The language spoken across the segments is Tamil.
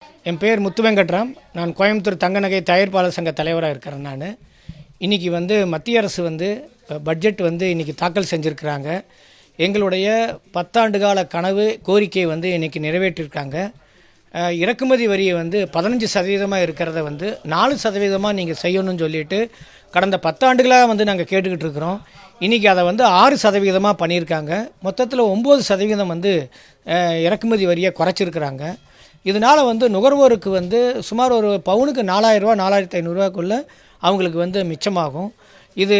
என் பேர் முத்து வெங்கட்ராம். நான் கோயம்புத்தூர் தங்க நகை தயாரிப்பாளர் சங்க தலைவராக இருக்கிறேன். நான் இன்றைக்கி மத்திய அரசு பட்ஜெட் இன்றைக்கி தாக்கல் செஞ்சுருக்கிறாங்க. எங்களுடைய 10 ஆண்டு கால கனவு கோரிக்கையை இன்றைக்கி நிறைவேற்றிருக்காங்க. இறக்குமதி வரியை 15% இருக்கிறத 4% நீங்கள் செய்யணும்னு சொல்லிட்டு கடந்த 10 ஆண்டுகளாக நாங்கள் கேட்டுக்கிட்டு இருக்கிறோம். இன்றைக்கி அதை 6% பண்ணியிருக்காங்க. மொத்தத்தில் 9% இறக்குமதி வரியை குறைச்சிருக்கிறாங்க. இதனால் நுகர்வோருக்கு சுமார் ஒரு பவுனுக்கு 4000 ரூபா 4500 அவங்களுக்கு மிச்சமாகும். இது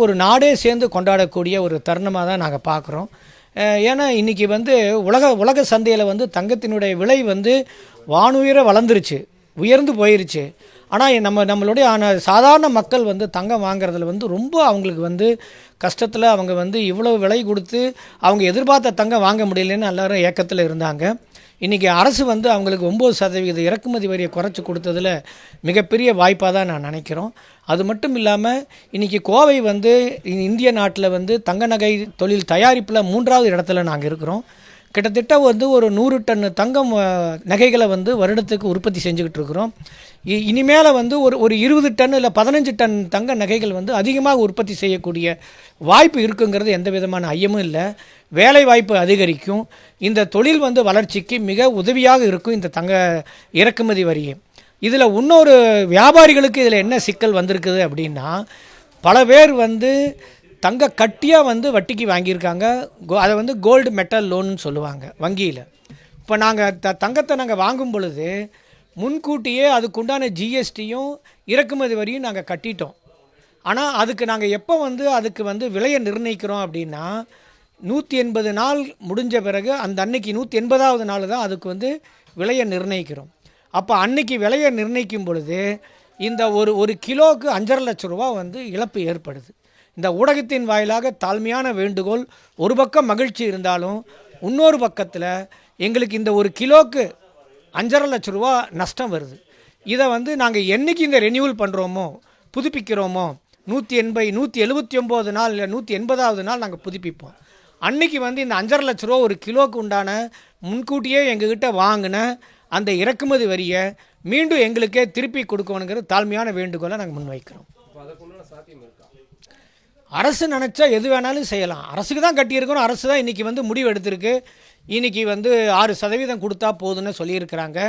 ஒரு நாடே சேர்ந்து கொண்டாடக்கூடிய ஒரு தருணமாக தான் நாங்கள் பார்க்குறோம். ஏன்னா இன்றைக்கி உலக சந்தையில் தங்கத்தினுடைய விலை வானுயர வளர்ந்துருச்சு, உயர்ந்து போயிருச்சு. ஆனால் நம்மளுடைய சாதாரண மக்கள் தங்கம் வாங்குறதுல ரொம்ப அவங்களுக்கு கஷ்டத்தில் அவங்க இவ்வளோ விலை கொடுத்து அவங்க எதிர்பார்த்த தங்கம் வாங்க முடியலன்னு எல்லோரும் ஏக்கத்தில் இருந்தாங்க. இன்றைக்கி அரசு அவங்களுக்கு 9% இறக்குமதி வரியை குறைச்சி கொடுத்ததில் மிகப்பெரிய வாய்ப்பாக தான் நான் நினைக்கிறோம். அது மட்டும் இல்லாமல் இன்றைக்கி கோவை இந்திய நாட்டில் தங்க நகை தொழில் தயாரிப்பில் 3வது இடத்துல நாங்கள் இருக்கிறோம். கிட்டத்தட்ட ஒரு 100 டன் தங்கம் நகைகளை வருடத்துக்கு உற்பத்தி செஞ்சுக்கிட்டு இருக்கிறோம். இனிமேல் ஒரு 20 டன் இல்லை 15 டன் தங்க நகைகள் அதிகமாக உற்பத்தி செய்யக்கூடிய வாய்ப்பு இருக்குங்கிறது எந்த விதமான ஐயமும் இல்லை. வேலை வாய்ப்பு அதிகரிக்கும். இந்த தொழில் வளர்ச்சிக்கு மிக உதவியாக இருக்கும் இந்த தங்க இறக்குமதி வரியை. இதில் இன்னொரு வியாபாரிகளுக்கு இதில் என்ன சிக்கல் வந்திருக்குது அப்படின்னா, பல பேர் தங்க கட்டியாக வட்டிக்கு வாங்கியிருக்காங்க. அதை கோல்டு மெட்டல் லோன்னு சொல்லுவாங்க வங்கியில். இப்போ நாங்கள் தங்கத்தை நாங்கள் வாங்கும் பொழுது முன்கூட்டியே அதுக்குண்டான ஜிஎஸ்டியும் இறக்குமதி வரியும் நாங்கள் கட்டிட்டோம். ஆனால் அதுக்கு நாங்கள் எப்போ அதுக்கு விலையை நிர்ணயிக்கிறோம் அப்படின்னா 180 நாள் முடிஞ்ச பிறகு அந்த அன்னைக்கு 180வது நாள் தான் அதுக்கு விலையை நிர்ணயிக்கிறோம். அப்போ அன்னைக்கு விலையை நிர்ணயிக்கும் பொழுது இந்த ஒரு கிலோவுக்கு 5.5 லட்சம் ரூபா இழப்பு ஏற்படுது. இந்த ஊடகத்தின் வாயிலாக தாழ்மையான வேண்டுகோள், ஒரு பக்கம் மகிழ்ச்சி இருந்தாலும் இன்னொரு பக்கத்தில் எங்களுக்கு இந்த ஒரு கிலோவுக்கு 5.5 லட்சம் ரூபா நஷ்டம் வருது. இதை நாங்கள் என்றைக்கு இந்த ரெனியூவல் பண்ணுறோமோ, புதுப்பிக்கிறோமோ, 179 நாள் இல்லை 180வது நாள் நாங்கள் புதுப்பிப்போம். அன்றைக்கி இந்த 5.5 லட்ச ரூபா ஒரு கிலோவுக்கு உண்டான முன்கூட்டியே எங்ககிட்ட வாங்கின அந்த இறக்குமதி வரியை மீண்டும் எங்களுக்கே திருப்பி கொடுக்கணுங்கிற தாழ்மையான வேண்டுகோளை நாங்கள் முன்வைக்கிறோம். அரசு நினச்சா எது வேணாலும் செய்யலாம். அரசுக்கு தான் கட்டியிருக்கணும். அரசு தான் இன்றைக்கி முடிவு எடுத்திருக்கு. இன்றைக்கி 6% கொடுத்தா போதுன்னு சொல்லியிருக்கிறாங்க.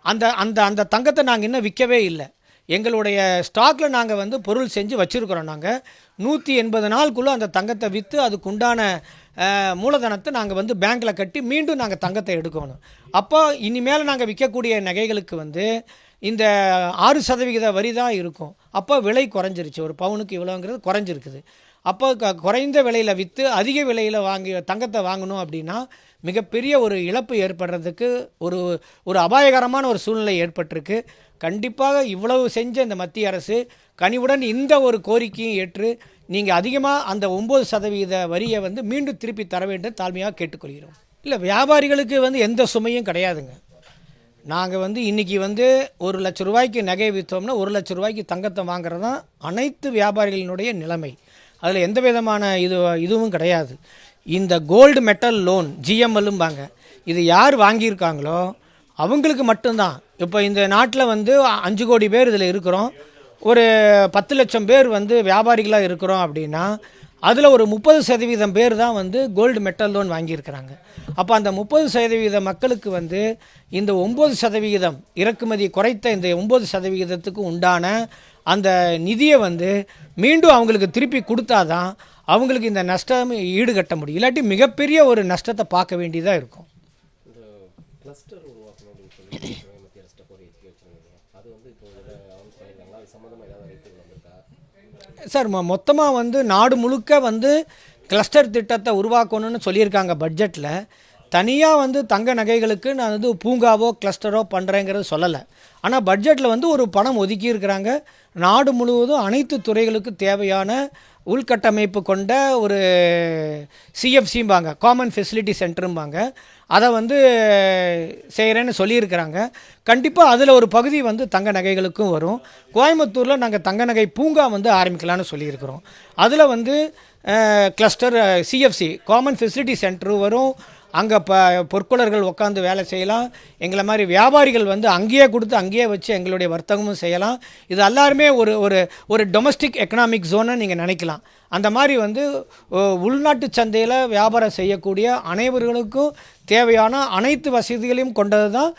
அந்த தங்கத்தை நாங்கள் இன்னும் விற்கவே இல்லை. எங்களுடைய ஸ்டாக்கில் நாங்கள் பொருள் செஞ்சு வச்சுருக்கிறோம். நாங்கள் 180 நாளுக்குள்ளே அந்த தங்கத்தை விற்று அதுக்குண்டான மூலதனத்தை நாங்கள் பேங்க்கில் கட்டி மீண்டும் நாங்கள் தங்கத்தை எடுக்கணும். அப்போ இனிமேல் நாங்கள் விற்கக்கூடிய நகைகளுக்கு இந்த 6% வரி தான் இருக்கும். அப்போ விலை குறைஞ்சிருச்சு. ஒரு பவுனுக்கு இவ்வளோங்கிறது குறைஞ்சிருக்குது. அப்போ குறைந்த விலையில் விற்று அதிக விலையில் தங்கத்தை வாங்கணும் அப்படின்னா மிகப்பெரிய ஒரு இழப்பு ஏற்படுறதுக்கு ஒரு அபாயகரமான ஒரு சூழ்நிலை ஏற்பட்டிருக்கு. கண்டிப்பாக இவ்வளவு செஞ்ச இந்த மத்திய அரசு கனிவுடன் இந்த ஒரு கோரிக்கையும் ஏற்று நீங்கள் அதிகமாக அந்த 9% வரியை மீண்டும் திருப்பி தர வேண்டும் தாழ்மையாக கேட்டுக்கொள்கிறோம். இல்லை, வியாபாரிகளுக்கு எந்த சுமையும் கிடையாதுங்க. நாங்கள் இன்றைக்கி 1 லட்ச ரூபாய்க்கு நகை விற்றோம்னா 1 லட்ச ரூபாய்க்கு தங்கத்தை வாங்குறது தான் அனைத்து வியாபாரிகளினுடைய நிலைமை. அதில் எந்த விதமான இதுவும் கிடையாது. இந்த கோல்டு மெட்டல் லோன் ஜிஎம்எல்லும்பாங்க, இது யார் வாங்கியிருக்காங்களோ அவங்களுக்கு மட்டும்தான். இப்போ இந்த நாட்டில் 5 கோடி பேர் இதில் இருக்கிறோம். ஒரு 10 லட்சம் பேர் வியாபாரிகளாக இருக்கிறோம் அப்படின்னா அதில் ஒரு 30% பேர் தான் கோல்டு மெட்டல் லோன் வாங்கியிருக்கிறாங்க. அப்போ அந்த 30% மக்களுக்கு இந்த 9% இறக்குமதி குறைத்த இந்த 9%க்கு உண்டான அந்த நிதியை மீண்டும் அவங்களுக்கு திருப்பி கொடுத்தாதான் அவங்களுக்கு இந்த நஷ்டம் ஈடுகட்ட முடியும். இல்லாட்டி மிகப்பெரிய ஒரு நஷ்டத்தை பார்க்க வேண்டியதாக இருக்கும். சார், மொத்தமாக நாடு முழுக்க கிளஸ்டர் திட்டத்தை உருவாக்கணும்னு சொல்லியிருக்காங்க பட்ஜெட்டில். தனியாக தங்க நகைகளுக்கு நான் பூங்காவோ கிளஸ்டரோ பண்ணுறேங்கிறது சொல்லலை. ஆனால் பட்ஜெட்டில் ஒரு பணம் ஒதுக்கியிருக்கிறாங்க. நாடு முழுவதும் அனைத்து துறைகளுக்கு தேவையான உள்கட்டமைப்பு கொண்ட ஒரு சிஎஃப்சிம்பாங்க, காமன் ஃபெசிலிட்டி சென்டரும்பாங்க, அதை செய்கிறேன்னு சொல்லியிருக்கிறாங்க. கண்டிப்பாக அதில் ஒரு பகுதி தங்க நகைகளுக்கும் வரும். கோயம்புத்தூரில் நாங்கள் தங்க நகை பூங்கா ஆரம்பிக்கலான்னு சொல்லியிருக்கிறோம். அதில் கிளஸ்டர் சிஎஃப்சி காமன் ஃபெசிலிட்டி சென்டரும் வரும். அங்கே பொற்கொள்ளர்கள் உட்காந்து வேலை செய்யலாம். எங்களை மாதிரி வியாபாரிகள் வந்து அங்கேயே கொடுத்து அங்கேயே வச்சு எங்களுடைய வர்த்தகமும் செய்யலாம். இது எல்லாருமே ஒரு ஒரு ஒரு டொமஸ்டிக் எக்கனாமிக் ஜோனை நீங்கள் நினைக்கலாம். அந்த மாதிரி வந்து உள்நாட்டு சந்தையில் வியாபாரம் செய்யக்கூடிய அனைவர்களுக்கும் தேவையான அனைத்து வசதிகளையும் கொண்டது தான்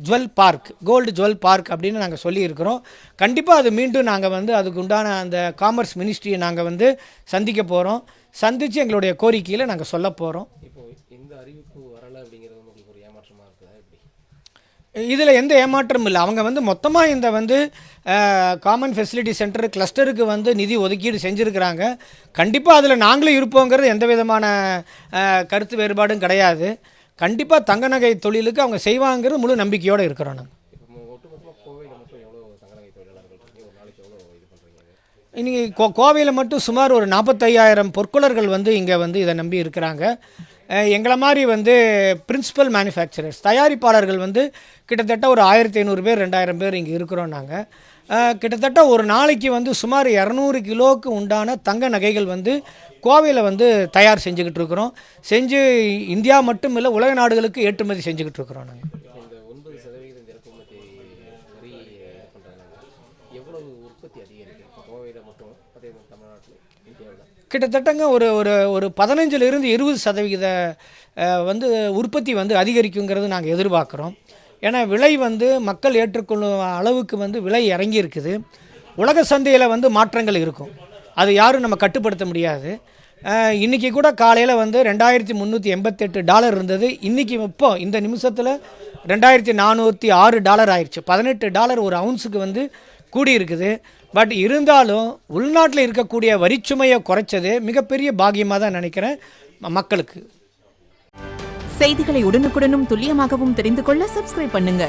jewel park, gold jewel park அப்படின்னு நாங்கள் சொல்லியிருக்கிறோம். கண்டிப்பாக அது மீண்டும் நாங்கள் வந்து அதுக்கு உண்டான அந்த காமர்ஸ் மினிஸ்ட்ரியை நாங்கள் வந்து சந்திக்க போகிறோம். சந்தித்து எங்களுடைய கோரிக்கையில் நாங்கள் சொல்ல போகிறோம். இந்த அறிவிப்பு வரலை அப்படிங்கிறது உங்களுக்கு ஒரு ஏமாற்றமாக இருக்குதா எப்படி? இதில் எந்த ஏமாற்றமும் இல்லை. அவங்க வந்து மொத்தமாக இந்த வந்து காமன் ஃபெசிலிட்டி சென்டர் கிளஸ்டருக்கு வந்து நிதி ஒதுக்கீடு செஞ்சுருக்கிறாங்க. கண்டிப்பாக அதில் நாங்களும் இருப்போங்கிறது எந்த விதமான கருத்து வேறுபாடும் கிடையாது. கண்டிப்பாக தங்க நகை தொழிலுக்கு அவங்க செய்வாங்கிறது முழு நம்பிக்கையோடு இருக்கிறோம். நாங்கள் ஒட்டுமொத்தமாக கோவையில் மட்டும் எவ்வளோ தங்க நகை தொழிலாளர்கள் இருக்கு? ஒரு நாளைக்கு எவ்வளோ இது பண்ணுறீங்க? இன்றைக்கி கோவையில் மட்டும் சுமார் ஒரு 45,000 பொற்கொள்ளர்கள் வந்து இங்கே வந்து இதை நம்பி இருக்கிறாங்க. எங்களை மாதிரி வந்து பிரின்சிபல் மேனுஃபேக்சரர்ஸ், தயாரிப்பாளர்கள் வந்து கிட்டத்தட்ட ஒரு 1500 பேர் 2000 பேர் இங்கே இருக்கிறோம். நாங்கள் கிட்டத்தட்ட ஒரு நாளைக்கு வந்து சுமார் 200 கிலோவுக்கு உண்டான தங்க நகைகள் வந்து கோவையில் வந்து தயார் செஞ்சுக்கிட்டு இருக்கிறோம். செஞ்சு இந்தியா மட்டும் இல்லை உலக நாடுகளுக்கு ஏற்றுமதி செஞ்சுக்கிட்டு இருக்கிறோம். நாங்கள் இந்த 9% இறக்குமதி வரி பண்ணுறாங்க, எவ்வளவு உற்பத்தி அதிகரிக்கும் கோவையில் மட்டும், அதே மாதிரி தமிழ்நாட்டில், இந்தியாவில்? கிட்டத்தட்டங்க ஒரு ஒரு ஒரு 15லிருந்து 20% வந்து உற்பத்தி வந்து அதிகரிக்குங்கிறது நாங்கள் எதிர்பார்க்குறோம். ஏன்னா விலை வந்து மக்கள் ஏற்றுக்கொள்ளும் அளவுக்கு வந்து விலை இறங்கி இருக்குது. உலக சந்தையில் வந்து மாற்றங்கள் இருக்கும், அது யாரும் நம்ம கட்டுப்படுத்த முடியாது. இன்றைக்கி கூட காலையில் வந்து $2,388 இருந்தது. இன்றைக்கி இப்போ இந்த நிமிஷத்தில் $2,406 ஆயிடுச்சு. $18 ஒரு அவுன்ஸுக்கு வந்து கூடியிருக்குது. பட் இருந்தாலும் உள்நாட்டில் இருக்கக்கூடிய வரிச்சுமையை குறைச்சது மிகப்பெரிய பாக்கியமாக தான் நினைக்கிறேன் மக்களுக்கு. செய்திகளை உடனுக்குடனும் துல்லியமாகவும் தெரிந்து கொள்ள சப்ஸ்கிரைப் பண்ணுங்க.